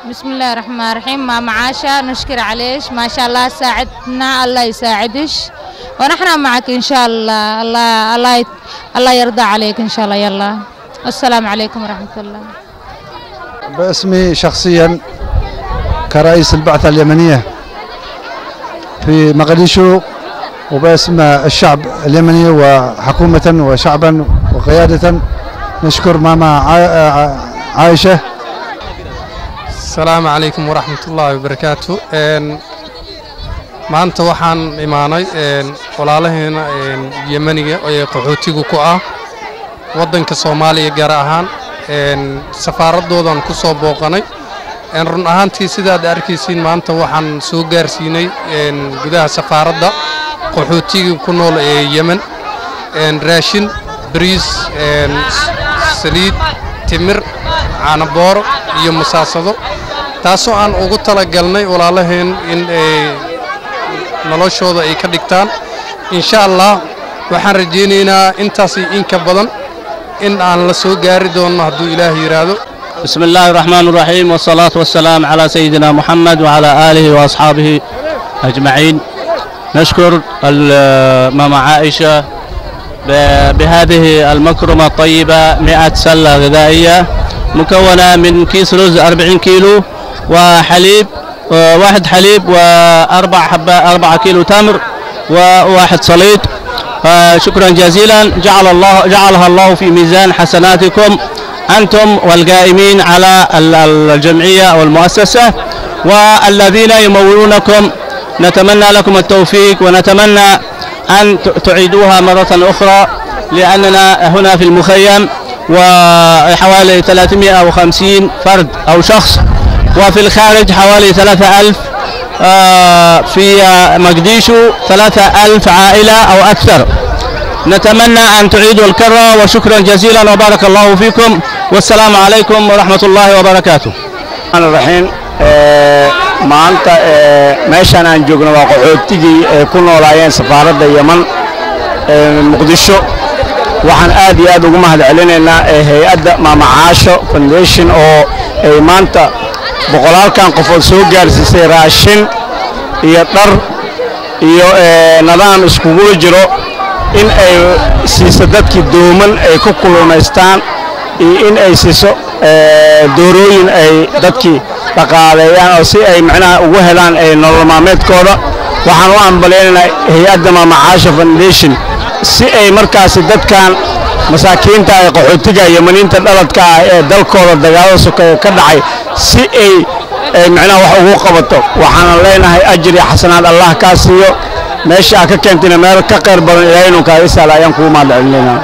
بسم الله الرحمن الرحيم. ماما عاشا نشكر عليش ما شاء الله ساعدنا الله يساعدش ونحن معك إن شاء الله. الله يرضى عليك إن شاء الله. يلا السلام عليكم ورحمة الله. باسمي شخصيا كرئيس البعثة اليمنية في مقديشو وباسم الشعب اليمني وحكومة وشعبا وقيادة نشكر ماما عائشة. السلام عليكم ورحمة الله وبركاته. maanta waxaan imaanay walaalaheena Yemeniga oo qaxootiga ku ah wadanka Soomaaliya gaar ahaan safaaradoodan ku soo booqanay. run ahaantii sidaad arkaysiin maanta waxaan soo gaarsiinay gudaha safaaradda qaxootiga ku nool ee Yemen raashin bariis saliid timir caano boor iyo musaasado taasoo aan ugu talagalnay walaalaheen in noloshooda ay ka dhigtaan insha Allah. waxaan rajeynaynaa intaas in ka badan in aan la soo gaari doono hadduu Ilaahay yiraahdo. بسم الله الرحمن الرحيم والصلاة والسلام على سيدنا محمد وعلى آله وأصحابه أجمعين. نشكر ماما عائشة بهذه المكرمة الطيبة 100 سلة غذائية مكونة من كيس رز 40 كيلو وحليب واحد حليب و4 كيلو تمر وواحد صليط. شكرا جزيلا جعلها الله في ميزان حسناتكم أنتم والقائمين على الجمعية والمؤسسة والذين يمولونكم. نتمنى لكم التوفيق ونتمنى أن تعيدوها مرة أخرى لأننا هنا في المخيم وحوالي 350 فرد أو شخص وفي الخارج حوالي 3000 في مقديشو 3000 عائلة أو أكثر. نتمنى أن تعيدوا الكرة وشكرا جزيلا وبارك الله فيكم والسلام عليكم ورحمة الله وبركاته. الرحمن الرحيم. maanta meeshan aan joogno waa qaxootigii ku noolaayeen safaaradda Yemen Muqdisho. waxaan aad iyo aad ugu mahadcelinaynaa hay'adda Mama Caasho Foundation oo ay maanta boqolaalkan qofood soo gaarsiisay raashin iyo dhar iyo nidaam iskugu jiro in ay siiso dadkii dooman ay ku kulumaystaan iyo in ay siiso doorooyin ay dadkii dhaqaaleeyaan oo si ay macnaha ugu helaan nolol maalmeedkooda. waxaan u ambaleynaynaa hay'adda Mama Caasho Foundation si ay markaas dadkan masaakiinta ay qaxootiga Yemeniinta dhaladka ah ee dalkooda dagaalada sokeeye ka dhacay si ay macnaha wax ugu qabato. waxaan leenahay ajri xasanaad Allah ka siiyo meesha ka keentina meel ka qeyr badan Ilaahay inuu ka isaal ayaan ku mahadcelinaynaa.